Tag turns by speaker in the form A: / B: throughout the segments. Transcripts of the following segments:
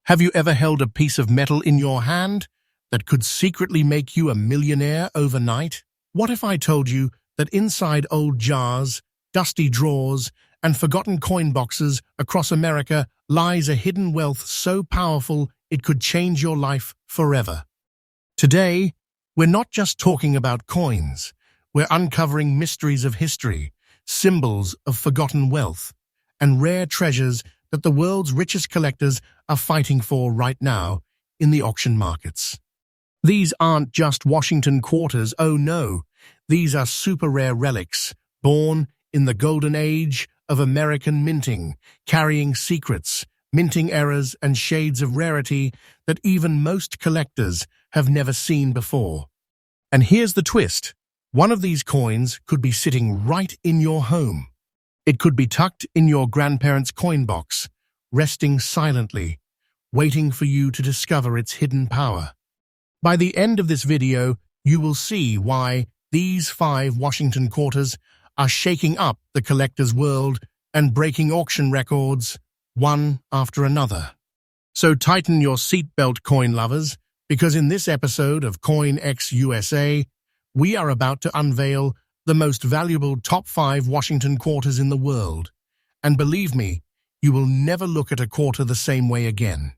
A: Have you ever held a piece of metal in your hand that could secretly make you a millionaire overnight? What if I told you that inside old jars, dusty drawers, and forgotten coin boxes across America lies a hidden wealth so powerful it could change your life forever? Today, we're not just talking about coins. We're uncovering mysteries of history, symbols of forgotten wealth, and rare treasures that the world's richest collectors are fighting for right now in the auction markets. These aren't just Washington quarters, oh no. These are super rare relics, born in the golden age of American minting, carrying secrets, minting errors, and shades of rarity that even most collectors have never seen before. And here's the twist. One of these coins could be sitting right in your home. It could be tucked in your grandparents' coin box, resting silently, waiting for you to discover its hidden power. By the end of this video, you will see why these 5 Washington quarters are shaking up the collector's world and breaking auction records one after another. So tighten your seatbelt, coin lovers, because in this episode of CoinX USA, we are about to unveil the most valuable top 5 Washington quarters in the world. And believe me, you will never look at a quarter the same way again.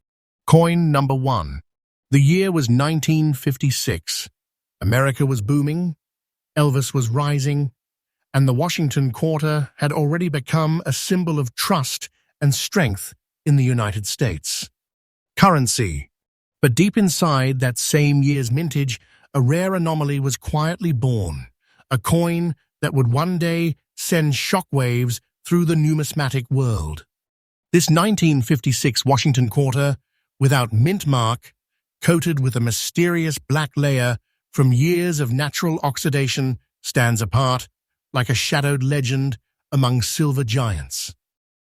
A: Coin number 1. The year was 1956. America was booming, Elvis was rising, and the Washington quarter had already become a symbol of trust and strength in the United States. Currency. But deep inside that same year's mintage, a rare anomaly was quietly born, a coin that would one day send shockwaves through the numismatic world. This 1956 Washington quarter, without mint mark, coated with a mysterious black layer from years of natural oxidation, stands apart like a shadowed legend among silver giants.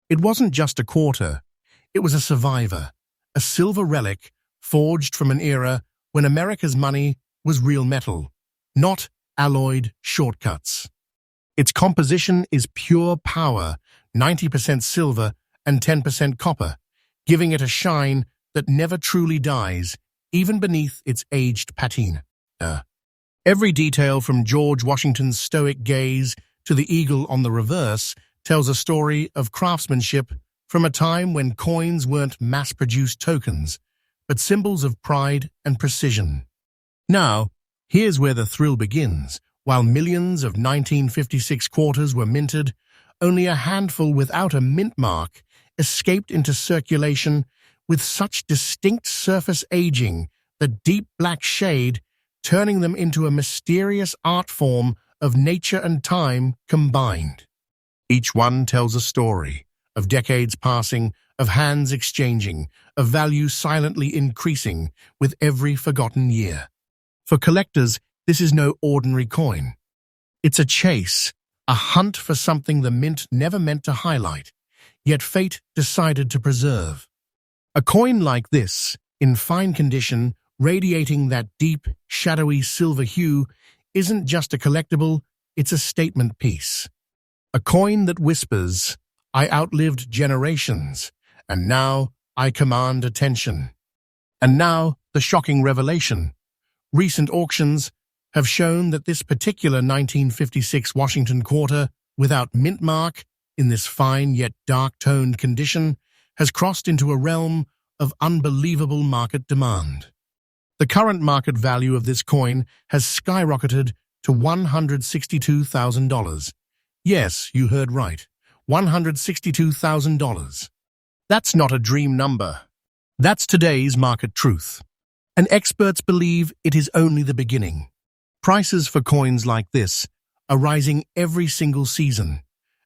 A: It wasn't just a quarter, it was a survivor, a silver relic forged from an era when America's money was real metal, not alloyed shortcuts. Its composition is pure power, 90% silver and 10% copper, giving it a shine that never truly dies, even beneath its aged patina. Every detail from George Washington's stoic gaze to the eagle on the reverse tells a story of craftsmanship from a time when coins weren't mass-produced tokens, but symbols of pride and precision. Now, here's where the thrill begins. While millions of 1956 quarters were minted, only a handful without a mint mark escaped into circulation with such distinct surface aging, the deep black shade turning them into a mysterious art form of nature and time combined. Each one tells a story of decades passing, of hands exchanging, of value silently increasing with every forgotten year. For collectors, this is no ordinary coin. It's a chase, a hunt for something the mint never meant to highlight, yet fate decided to preserve. A coin like this, in fine condition, radiating that deep, shadowy silver hue, isn't just a collectible, it's a statement piece. A coin that whispers, "I outlived generations, and now I command attention." And now, the shocking revelation. Recent auctions have shown that this particular 1956 Washington quarter, without mint mark, in this fine yet dark-toned condition, has crossed into a realm of unbelievable market demand. The current market value of this coin has skyrocketed to $162,000. Yes, you heard right, $162,000. That's not a dream number. That's today's market truth. And experts believe it is only the beginning. Prices for coins like this are rising every single season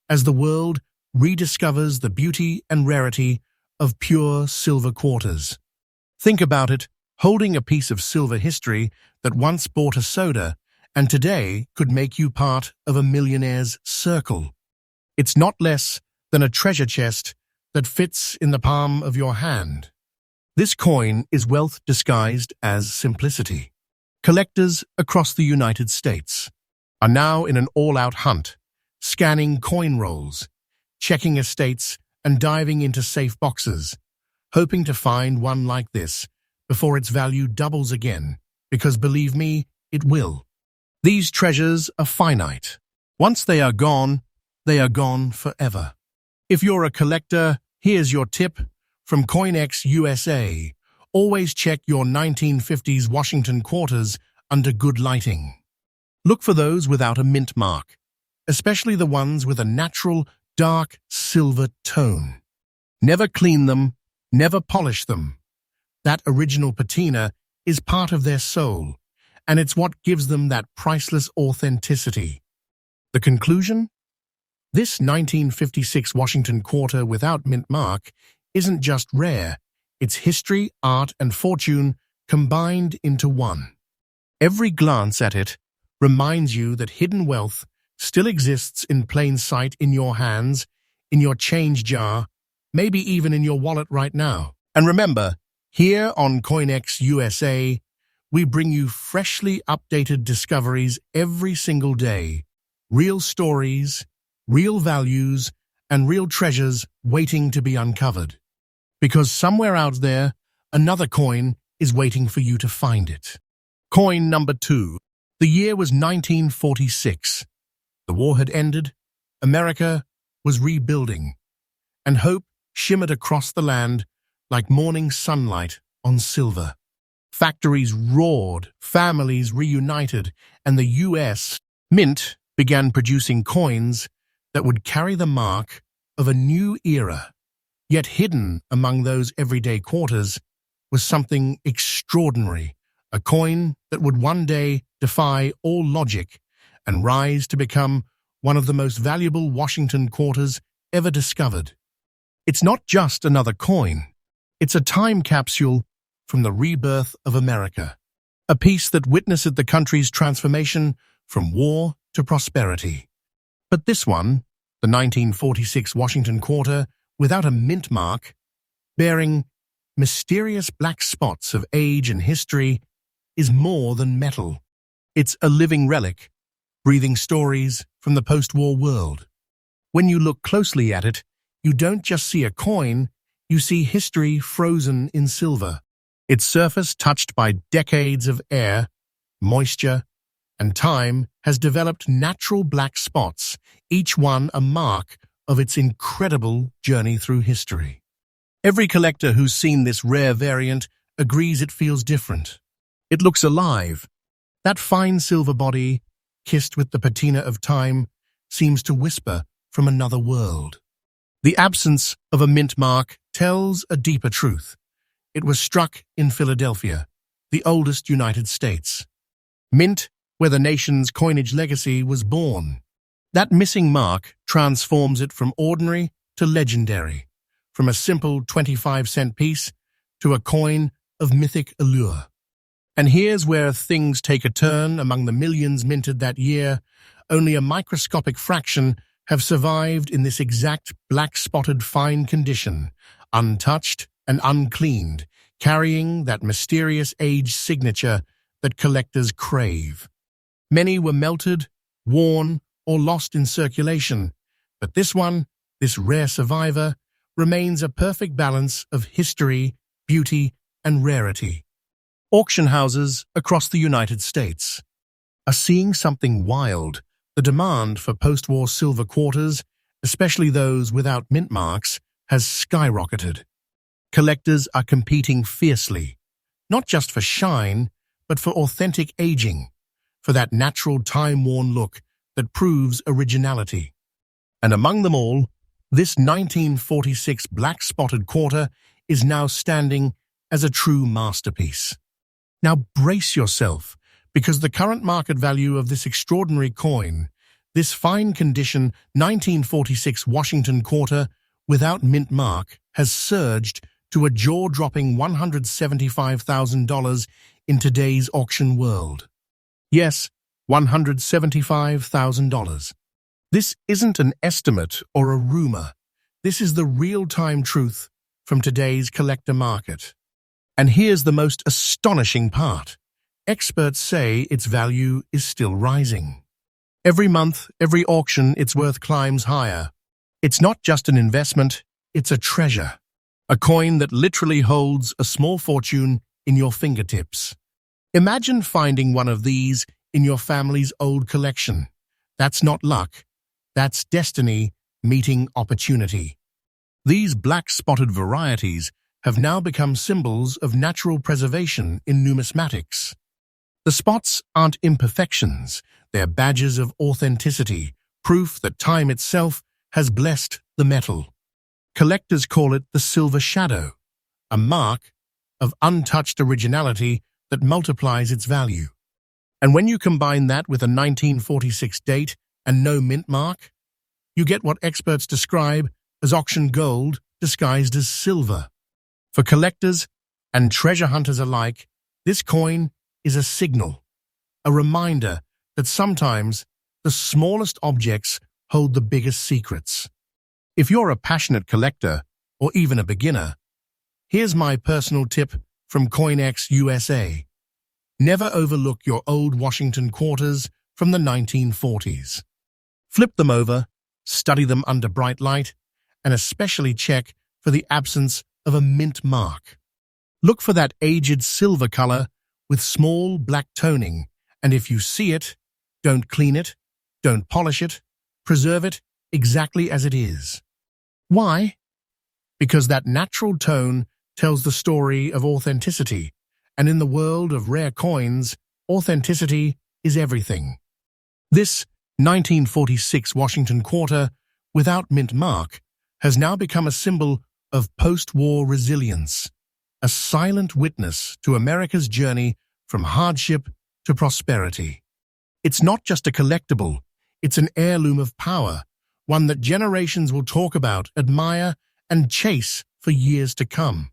A: as the world rediscovers the beauty and rarity of pure silver quarters. Think about it, holding a piece of silver history that once bought a soda and today could make you part of a millionaire's circle. It's not less than a treasure chest that fits in the palm of your hand. This coin is wealth disguised as simplicity. Collectors across the United States are now in an all-out hunt, scanning coin rolls, checking estates, and diving into safe boxes, hoping to find one like this before its value doubles again, because believe me, it will. These treasures are finite. Once they are gone forever. If you're a collector, here's your tip from CoinX USA. Always check your 1950s Washington quarters under good lighting. Look for those without a mint mark, especially the ones with a natural, dark silver tone. Never clean them, never polish them. That original patina is part of their soul, and it's what gives them that priceless authenticity. The conclusion? This 1956 Washington quarter without mint mark isn't just rare, it's history, art, and fortune combined into one. Every glance at it reminds you that hidden wealth still exists in plain sight in your hands, in your change jar, maybe even in your wallet right now. And remember, here on CoinX USA, we bring you freshly updated discoveries every single day. Real stories, real values, and real treasures waiting to be uncovered. Because somewhere out there, another coin is waiting for you to find it. Coin number 2. The year was 1946. The war had ended, America was rebuilding, and hope shimmered across the land like morning sunlight on silver. Factories roared, families reunited, and the U.S. Mint began producing coins that would carry the mark of a new era. Yet hidden among those everyday quarters was something extraordinary, a coin that would one day defy all logic and rise to become one of the most valuable Washington quarters ever discovered. It's not just another coin. It's a time capsule from the rebirth of America, a piece that witnessed the country's transformation from war to prosperity. But this one, the 1946 Washington quarter, without a mint mark, bearing mysterious black spots of age and history, is more than metal. It's a living relic, breathing stories from the post-war world. When you look closely at it, you don't just see a coin, you see history frozen in silver. Its surface, touched by decades of air, moisture, and time, has developed natural black spots, each one a mark of its incredible journey through history. Every collector who's seen this rare variant agrees it feels different. It looks alive. That fine silver body, kissed with the patina of time, seems to whisper from another world. The absence of a mint mark tells a deeper truth. It was struck in Philadelphia, the oldest United States. Mint, where the nation's coinage legacy was born. That missing mark transforms it from ordinary to legendary, from a simple 25-cent piece to a coin of mythic allure. And here's where things take a turn. Among the millions minted that year, only a microscopic fraction have survived in this exact black-spotted fine condition, untouched and uncleaned, carrying that mysterious age signature that collectors crave. Many were melted, worn, or lost in circulation, but this one, this rare survivor, remains a perfect balance of history, beauty, and rarity. Auction houses across the United States are seeing something wild. The demand for post-war silver quarters, especially those without mint marks, has skyrocketed. Collectors are competing fiercely, not just for shine, but for authentic aging, for that natural time-worn look that proves originality. And among them all, this 1946 black-spotted quarter is now standing as a true masterpiece. Now brace yourself, because the current market value of this extraordinary coin, this fine condition 1946 Washington quarter without mint mark, has surged to a jaw-dropping $175,000 in today's auction world. Yes, $175,000. This isn't an estimate or a rumor. This is the real-time truth from today's collector market. And here's the most astonishing part. Experts say its value is still rising. Every month, every auction, its worth climbs higher. It's not just an investment, it's a treasure. A coin that literally holds a small fortune in your fingertips. Imagine finding one of these in your family's old collection. That's not luck. That's destiny meeting opportunity. These black-spotted varieties have now become symbols of natural preservation in numismatics. The spots aren't imperfections, they're badges of authenticity, proof that time itself has blessed the metal. Collectors call it the silver shadow, a mark of untouched originality that multiplies its value. And when you combine that with a 1946 date and no mint mark, you get what experts describe as auction gold disguised as silver. For collectors and treasure hunters alike, this coin is a signal, a reminder that sometimes the smallest objects hold the biggest secrets. If you're a passionate collector, or even a beginner, here's my personal tip from CoinX USA. Never overlook your old Washington quarters from the 1940s. Flip them over, study them under bright light, and especially check for the absence of a mint mark. Look for that aged silver color with small black toning, and if you see it, don't clean it, don't polish it, preserve it exactly as it is. Why? Because that natural tone tells the story of authenticity, and in the world of rare coins, authenticity is everything. This 1946 Washington quarter, without mint mark, has now become a symbol of post-war resilience, a silent witness to America's journey from hardship to prosperity. It's not just a collectible, it's an heirloom of power, one that generations will talk about, admire, and chase for years to come.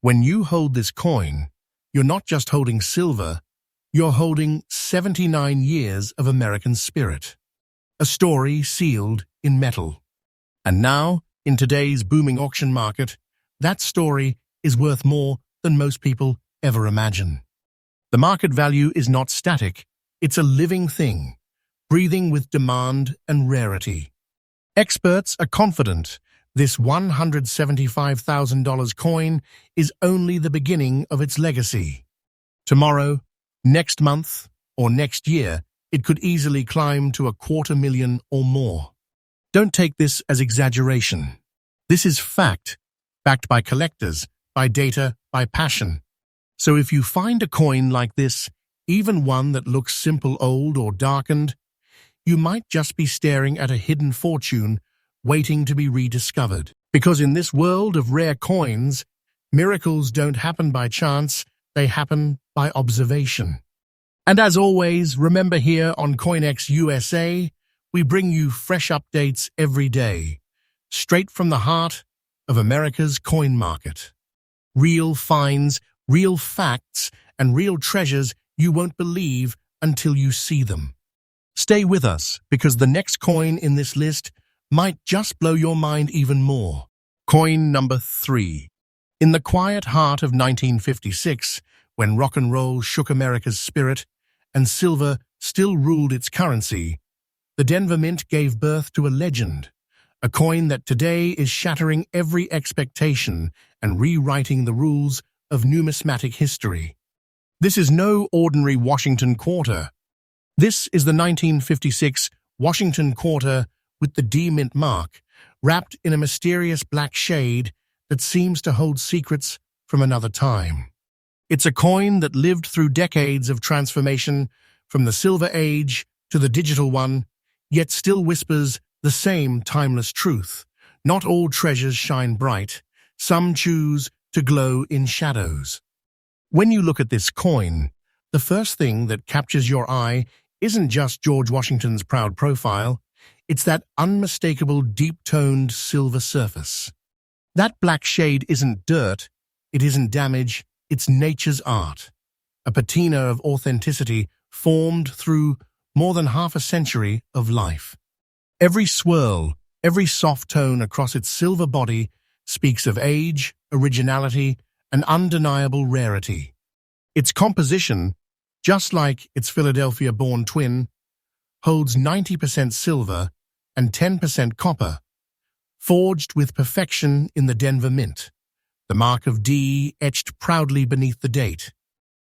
A: When you hold this coin, you're not just holding silver, you're holding 79 years of American spirit. A story sealed in metal. And now, in today's booming auction market, that story is worth more than most people ever imagine. The market value is not static, it's a living thing, breathing with demand and rarity. Experts are confident this $175,000 coin is only the beginning of its legacy. Tomorrow, next month, or next year, it could easily climb to $250,000 or more. Don't take this as exaggeration. This is fact, backed by collectors, by data, by passion. So if you find a coin like this, even one that looks simple, old, or darkened, you might just be staring at a hidden fortune waiting to be rediscovered. Because in this world of rare coins, miracles don't happen by chance, they happen by observation. And as always, remember here on CoinX USA, we bring you fresh updates every day, straight from the heart of America's coin market. Real finds, real facts, and real treasures you won't believe until you see them. Stay with us, because the next coin in this list might just blow your mind even more. Coin number 3. In the quiet heart of 1956, when rock and roll shook America's spirit and silver still ruled its currency, the Denver Mint gave birth to a legend, a coin that today is shattering every expectation and rewriting the rules of numismatic history. This is no ordinary Washington quarter. This is the 1956 Washington quarter with the D mint mark, wrapped in a mysterious black shade that seems to hold secrets from another time. It's a coin that lived through decades of transformation, from the Silver Age to the digital one, yet still whispers the same timeless truth. Not all treasures shine bright. Some choose to glow in shadows. When you look at this coin, the first thing that captures your eye isn't just George Washington's proud profile, it's that unmistakable deep-toned silver surface. That black shade isn't dirt, it isn't damage, it's nature's art. A patina of authenticity formed through more than half a century of life. Every swirl, every soft tone across its silver body speaks of age, originality, and undeniable rarity. Its composition, just like its Philadelphia-born twin, holds 90% silver and 10% copper, forged with perfection in the Denver Mint. the mark of D etched proudly beneath the date.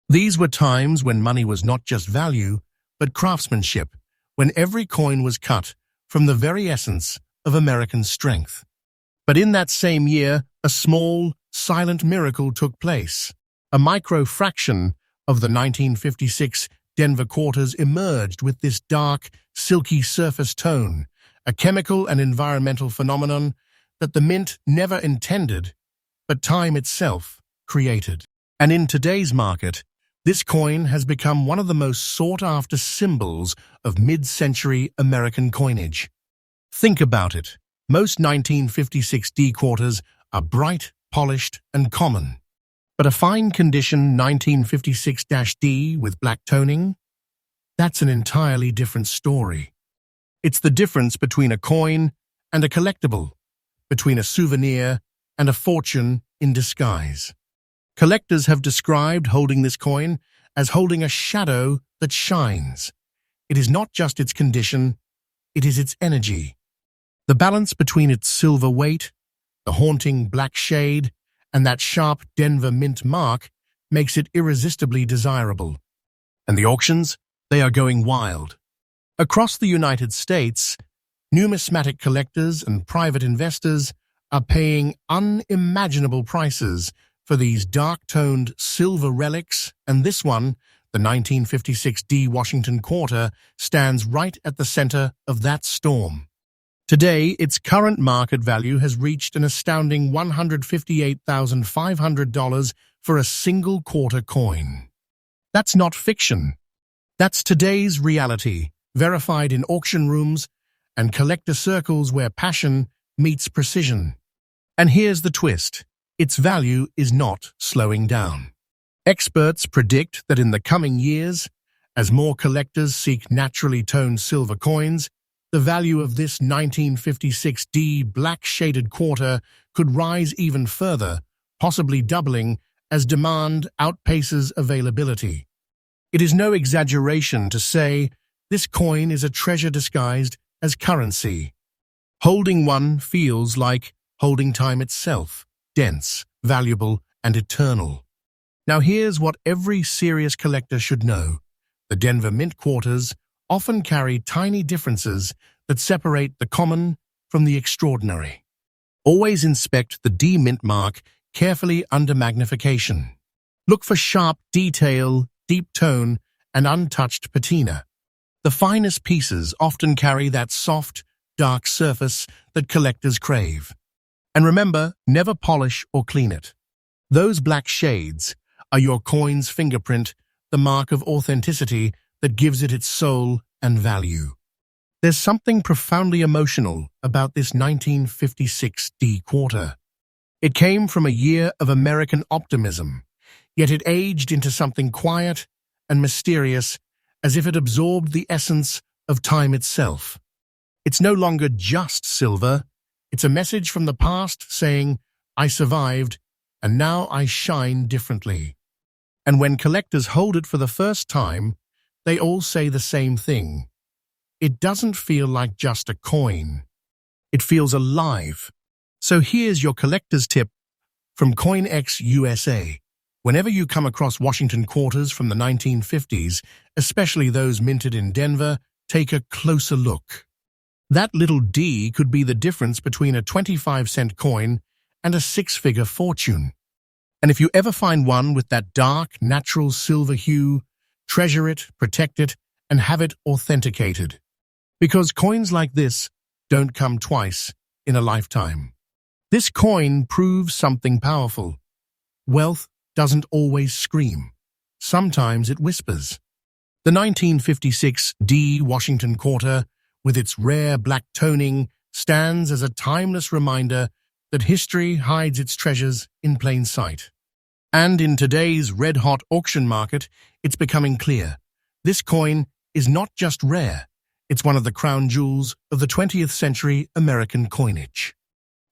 A: These were times when money was not just value, but craftsmanship, when every coin was cut from the very essence of American strength. But in that same year, a small, silent miracle took place. A micro-fraction of the 1956 Denver quarters emerged with this dark, silky surface tone, a chemical and environmental phenomenon that the mint never intended, but time itself created. And in today's market, this coin has become one of the most sought-after symbols of mid-century American coinage. Think about it. Most 1956 D quarters are bright, polished, and common. But a fine-condition 1956-D with black toning? That's an entirely different story. It's the difference between a coin and a collectible, between a souvenir and a fortune in disguise. Collectors have described holding this coin as holding a shadow that shines. It is not just its condition, it is its energy. The balance between its silver weight, the haunting black shade, and that sharp Denver mint mark makes it irresistibly desirable. And the auctions? They are going wild. Across the United States, numismatic collectors and private investors are paying unimaginable prices for these dark-toned silver relics, and this one, the 1956 D Washington Quarter, stands right at the center of that storm. Today, its current market value has reached an astounding $158,500 for a single quarter coin. That's not fiction. That's today's reality, verified in auction rooms and collector circles where passion meets precision. And here's the twist. Its value is not slowing down. Experts predict that in the coming years, as more collectors seek naturally toned silver coins, the value of this 1956 D black-shaded quarter could rise even further, possibly doubling as demand outpaces availability. It is no exaggeration to say this coin is a treasure disguised as currency. Holding one feels like holding time itself, dense, valuable, and eternal. Now here's what every serious collector should know. The Denver Mint quarters often carry tiny differences that separate the common from the extraordinary. Always inspect the D mint mark carefully under magnification. Look for sharp detail, deep tone, and untouched patina. The finest pieces often carry that soft, dark surface that collectors crave. And remember, never polish or clean it. Those black shades are your coin's fingerprint, the mark of authenticity that gives it its soul and value. There's something profoundly emotional about this 1956 D quarter. It came from a year of American optimism, yet it aged into something quiet and mysterious, as if it absorbed the essence of time itself. It's no longer just silver. It's a message from the past saying, I survived, and now I shine differently. And when collectors hold it for the first time, they all say the same thing. It doesn't feel like just a coin. It feels alive. So here's your collector's tip from CoinX USA. Whenever you come across Washington quarters from the 1950s, especially those minted in Denver, take a closer look. That little D could be the difference between a 25-cent coin and a six-figure fortune. And if you ever find one with that dark, natural silver hue, treasure it, protect it, and have it authenticated. Because coins like this don't come twice in a lifetime. This coin proves something powerful. Wealth doesn't always scream. Sometimes it whispers. The 1956 D Washington Quarter, with its rare black toning, stands as a timeless reminder that history hides its treasures in plain sight. And in today's red-hot auction market, it's becoming clear. This coin is not just rare, it's one of the crown jewels of the 20th century American coinage.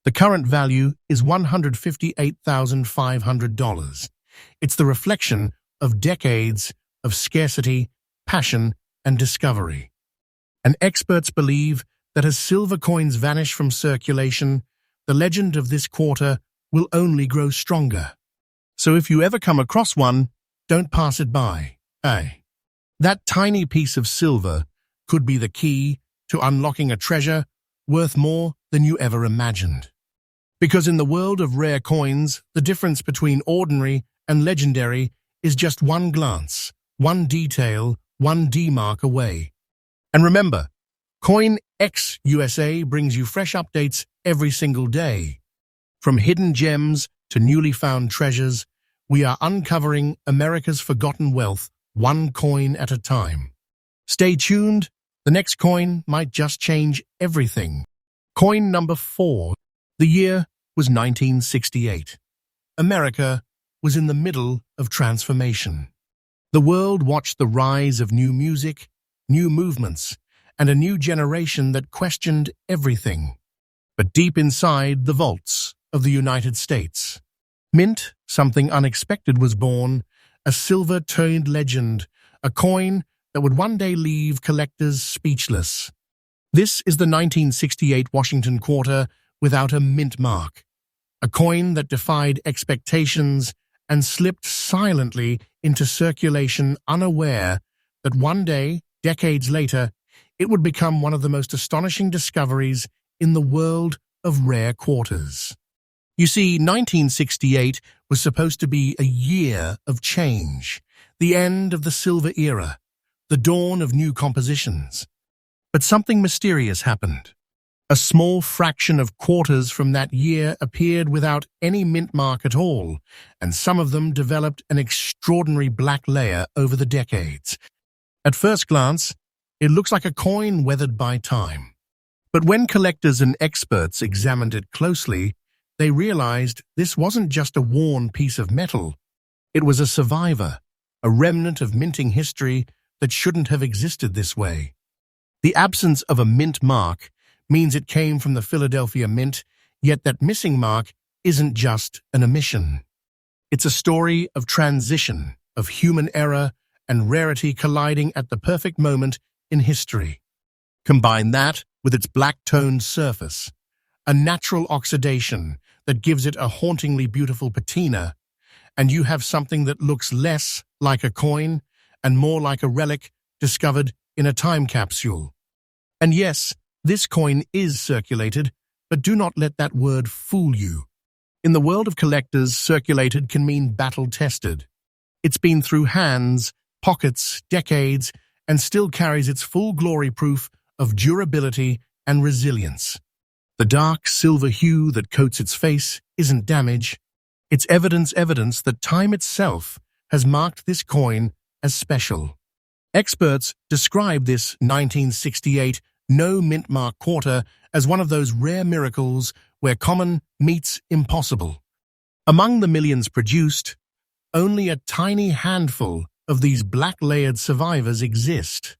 A: The current value is $158,500. It's the reflection of decades of scarcity, passion, and discovery. And experts believe that as silver coins vanish from circulation, the legend of this quarter will only grow stronger. So if you ever come across one, don't pass it by. That tiny piece of silver could be the key to unlocking a treasure worth more than you ever imagined. Because in the world of rare coins, the difference between ordinary and legendary is just one glance, one detail, one D-mark away. And remember, CoinX USA brings you fresh updates every single day. From hidden gems to newly found treasures, we are uncovering America's forgotten wealth, one coin at a time. Stay tuned, the next coin might just change everything. Coin number 4. The year was 1968. America was in the middle of transformation. The world watched the rise of new music, new movements, and a new generation that questioned everything. But deep inside the vaults of the United States, mint, something unexpected was born, a silver-toned legend, a coin that would one day leave collectors speechless. This is the 1968 Washington quarter without a mint mark, a coin that defied expectations and slipped silently into circulation unaware that one day, decades later, it would become one of the most astonishing discoveries in the world of rare quarters. You see, 1968 was supposed to be a year of change, the end of the silver era, the dawn of new compositions. But something mysterious happened. A small fraction of quarters from that year appeared without any mint mark at all, and some of them developed an extraordinary black layer over the decades. At first glance, it looks like a coin weathered by time. But when collectors and experts examined it closely, they realized this wasn't just a worn piece of metal. It was a survivor, a remnant of minting history that shouldn't have existed this way. The absence of a mint mark means it came from the Philadelphia Mint, yet that missing mark isn't just an omission. It's a story of transition, of human error and rarity colliding at the perfect moment in history. Combine that with its black-toned surface, a natural oxidation that gives it a hauntingly beautiful patina, and you have something that looks less like a coin and more like a relic discovered in a time capsule. And yes, this coin is circulated, but do not let that word fool you. In the world of collectors, circulated can mean battle-tested. It's been through hands, pockets, decades, and still carries its full glory proof of durability and resilience. The dark silver hue that coats its face isn't damage. It's evidence that time itself has marked this coin as special. Experts describe this 1968 no mint mark quarter as one of those rare miracles where common meets impossible. Among the millions produced, only a tiny handful of these black-layered survivors exist.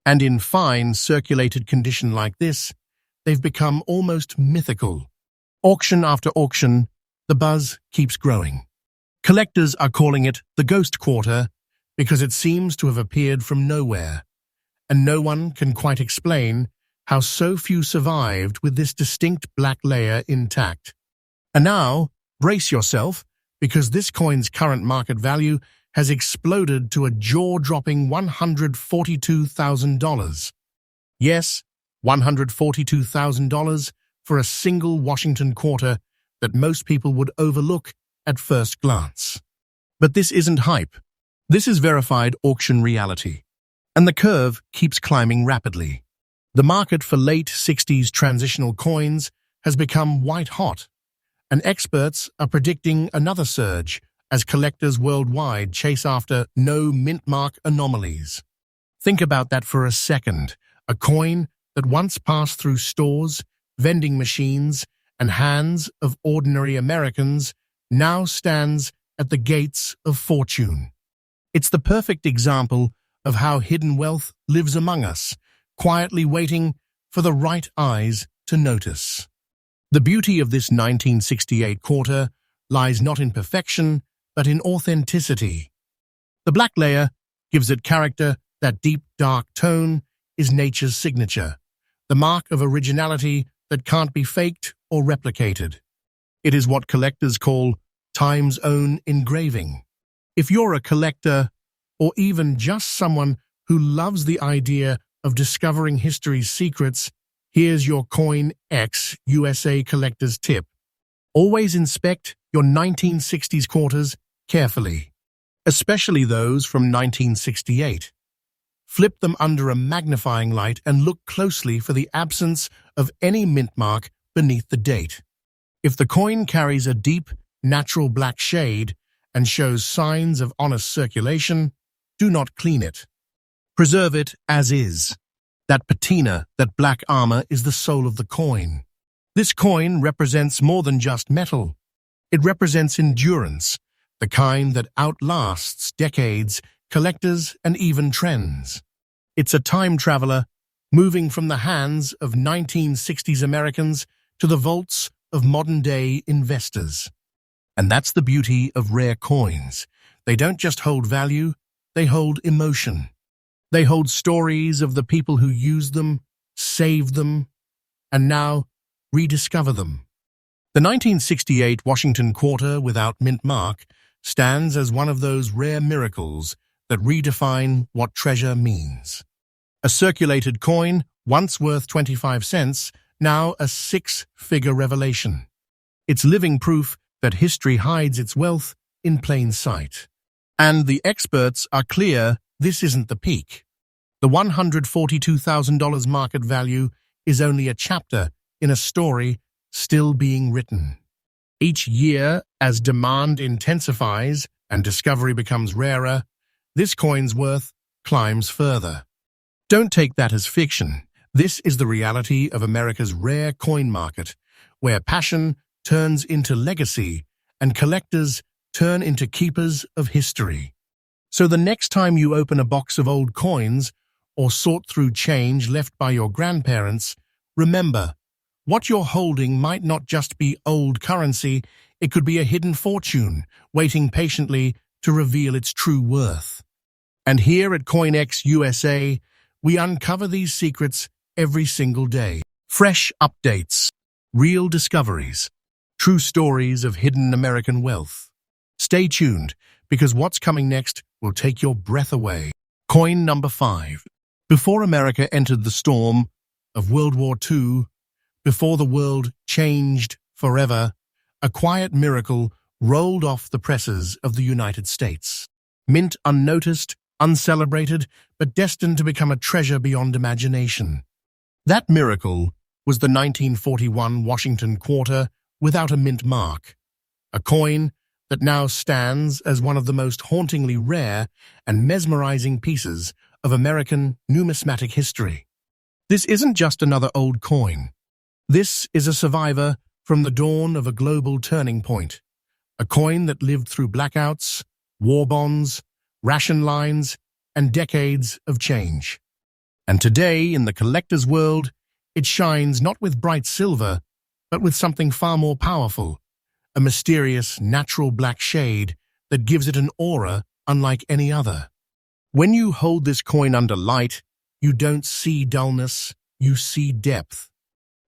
A: And in fine, circulated condition like this, they've become almost mythical. Auction after auction, the buzz keeps growing. Collectors are calling it the Ghost Quarter because it seems to have appeared from nowhere, and no one can quite explain how so few survived with this distinct black layer intact. And now, brace yourself, because this coin's current market value has exploded to a jaw-dropping $142,000. Yes, $142,000 for a single Washington quarter that most people would overlook at first glance. But this isn't hype. This is verified auction reality. And the curve keeps climbing rapidly. The market for late 60s transitional coins has become white-hot, and experts are predicting another surge as collectors worldwide chase after no mint mark anomalies. Think about that for a second. A coin that once passed through stores, vending machines, and hands of ordinary Americans now stands at the gates of fortune. It's the perfect example of how hidden wealth lives among us, quietly waiting for the right eyes to notice. The beauty of this 1968 quarter lies not in perfection, but in authenticity. The black layer gives it character. That deep, dark tone is nature's signature, the mark of originality that can't be faked or replicated. It is what collectors call time's own engraving. If you're a collector, or even just someone who loves the idea of discovering history's secrets, here's your CoinX USA collector's tip. Always inspect your 1960s quarters carefully, especially those from 1968. Flip them under a magnifying light and look closely for the absence of any mint mark beneath the date. If the coin carries a deep, natural black shade and shows signs of honest circulation, do not clean it. Preserve it as is. That patina, that black armor, is the soul of the coin. This coin represents more than just metal. It represents endurance, the kind that outlasts decades, collectors, and even trends. It's a time traveler, moving from the hands of 1960s Americans to the vaults of modern-day investors. And that's the beauty of rare coins. They don't just hold value, they hold emotion. They hold stories of the people who used them, saved them, and now rediscover them. The 1968 Washington quarter without mint mark stands as one of those rare miracles that redefine what treasure means. A circulated coin, once worth 25 cents, now a six-figure revelation. It's living proof that history hides its wealth in plain sight. And the experts are clear this isn't the peak. The $142,000 market value is only a chapter in a story still being written. Each year, as demand intensifies and discovery becomes rarer, this coin's worth climbs further. Don't take that as fiction. This is the reality of America's rare coin market, where passion turns into legacy and collectors turn into keepers of history. So the next time you open a box of old coins or sort through change left by your grandparents, remember, what you're holding might not just be old currency, it could be a hidden fortune, waiting patiently to reveal its true worth. And here at CoinX USA, we uncover these secrets every single day. Fresh updates, real discoveries, true stories of hidden American wealth. Stay tuned, because what's coming next will take your breath away. Coin number 5. Before America entered the storm of World War II, before the world changed forever, a quiet miracle rolled off the presses of the United States. Mint unnoticed, uncelebrated, but destined to become a treasure beyond imagination. That miracle was the 1941 Washington quarter without a mint mark, a coin that now stands as one of the most hauntingly rare and mesmerizing pieces of American numismatic history. This isn't just another old coin. This is a survivor from the dawn of a global turning point, a coin that lived through blackouts, war bonds, ration lines, and decades of change. And today, in the collector's world, it shines not with bright silver, but with something far more powerful, a mysterious, natural black shade that gives it an aura unlike any other. When you hold this coin under light, you don't see dullness, you see depth.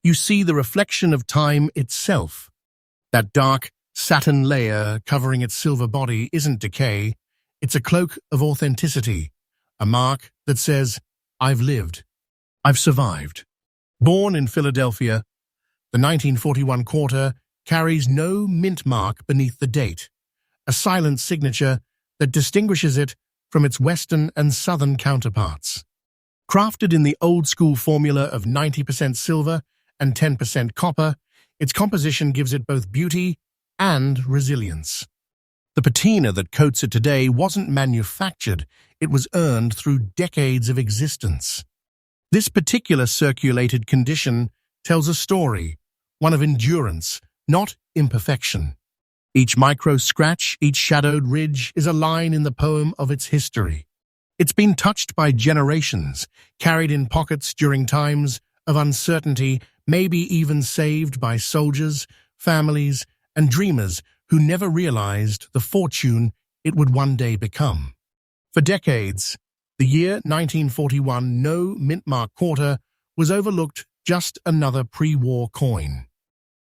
A: You see the reflection of time itself. That dark, satin layer covering its silver body isn't decay, it's a cloak of authenticity, a mark that says, I've lived, I've survived. Born in Philadelphia, the 1941 quarter carries no mint mark beneath the date, a silent signature that distinguishes it from its Western and Southern counterparts. Crafted in the old-school formula of 90% silver and 10% copper, its composition gives it both beauty and resilience. The patina that coats it today wasn't manufactured, it was earned through decades of existence. This particular circulated condition tells a story, one of endurance, not imperfection. Each micro-scratch, each shadowed ridge is a line in the poem of its history. It's been touched by generations, carried in pockets during times of uncertainty, maybe even saved by soldiers, families, and dreamers who never realized the fortune it would one day become. For decades, the year 1941 no mint mark quarter was overlooked, just another pre-war coin.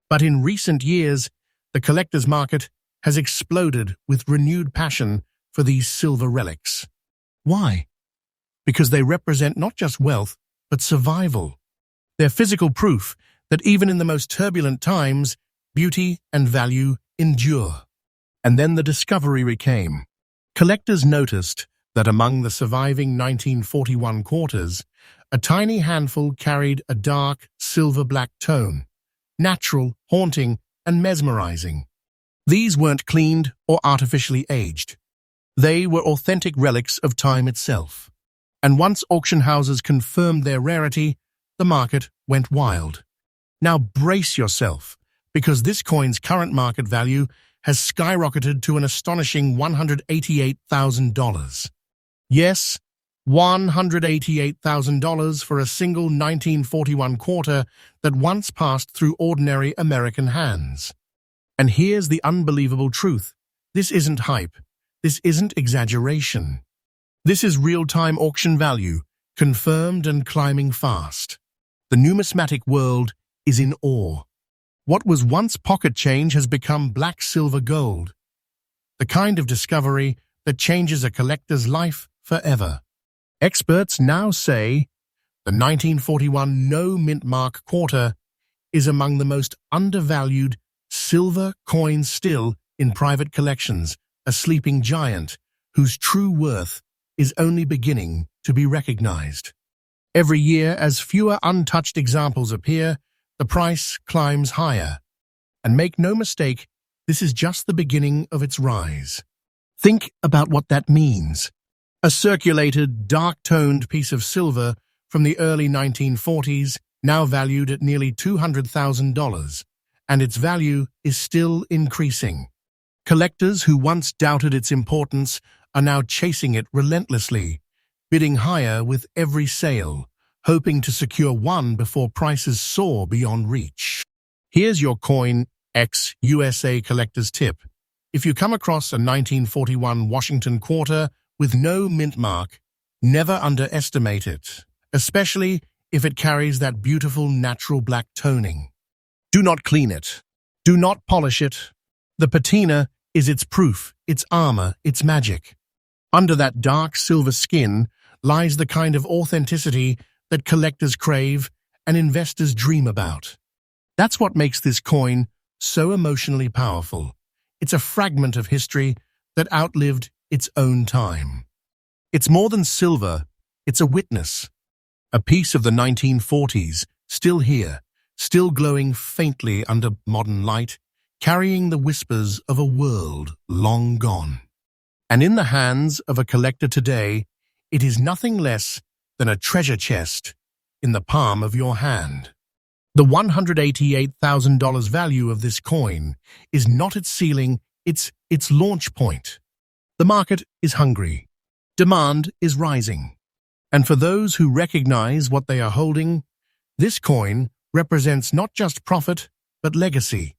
A: But in recent years, the collector's market has exploded with renewed passion for these silver relics. Why? Because they represent not just wealth, but survival. They're physical proof that even in the most turbulent times, beauty and value endure. And then the discovery came. Collectors noticed that among the surviving 1941 quarters, a tiny handful carried a dark, silver-black tone, natural, haunting, and mesmerizing. These weren't cleaned or artificially aged. They were authentic relics of time itself. And once auction houses confirmed their rarity, the market went wild. Now brace yourself, because this coin's current market value has skyrocketed to an astonishing $188,000. Yes, $188,000 for a single 1941 quarter that once passed through ordinary American hands. And here's the unbelievable truth. This isn't hype. This isn't exaggeration. This is real-time auction value, confirmed and climbing fast. The numismatic world is in awe. What was once pocket change has become black silver gold, the kind of discovery that changes a collector's life forever. Experts now say the 1941 no-mint mark quarter is among the most undervalued silver coins still in private collections, a sleeping giant whose true worth is only beginning to be recognized. Every year, as fewer untouched examples appear, the price climbs higher. And make no mistake, this is just the beginning of its rise. Think about what that means. A circulated, dark-toned piece of silver from the early 1940s, now valued at nearly $200,000, and its value is still increasing. Collectors who once doubted its importance are now chasing it relentlessly, bidding higher with every sale, hoping to secure one before prices soar beyond reach. Here's your CoinX USA collector's tip. If you come across a 1941 Washington quarter with no mint mark, never underestimate it, especially if it carries that beautiful natural black toning. Do not clean it. Do not polish it. The patina is its proof, its armor, its magic. Under that dark silver skin lies the kind of authenticity that collectors crave and investors dream about. That's what makes this coin so emotionally powerful. It's a fragment of history that outlived its own time. It's more than silver, it's a witness. A piece of the 1940s, still here, still glowing faintly under modern light, carrying the whispers of a world long gone. And in the hands of a collector today, it is nothing less than a treasure chest in the palm of your hand. The $188,000 value of this coin is not its ceiling, it's its launch point. The market is hungry. Demand is rising. And for those who recognize what they are holding, this coin represents not just profit, but legacy.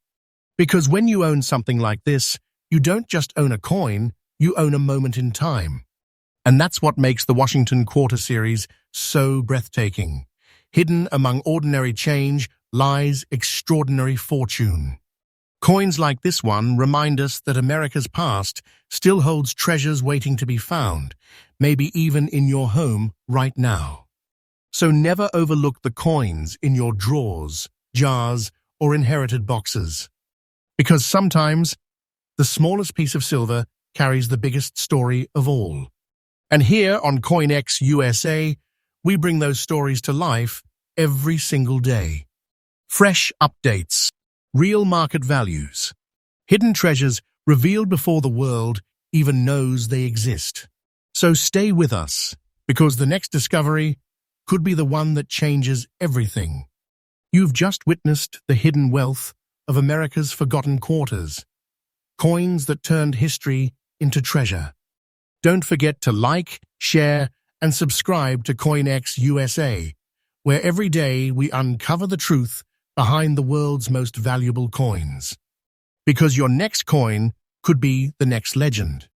A: Because when you own something like this, you don't just own a coin, you own a moment in time. And that's what makes the Washington Quarter Series so breathtaking. Hidden among ordinary change lies extraordinary fortune. Coins like this one remind us that America's past still holds treasures waiting to be found, maybe even in your home right now. So never overlook the coins in your drawers, jars, or inherited boxes. Because sometimes the smallest piece of silver carries the biggest story of all. And here on CoinX USA, we bring those stories to life every single day. Fresh updates, real market values, hidden treasures revealed before the world even knows they exist. So stay with us, because the next discovery could be the one that changes everything. You've just witnessed the hidden wealth of America's forgotten quarters, coins that turned history into treasure. Don't forget to like, share, and subscribe to CoinX USA, where every day we uncover the truth behind the world's most valuable coins. Because your next coin could be the next legend.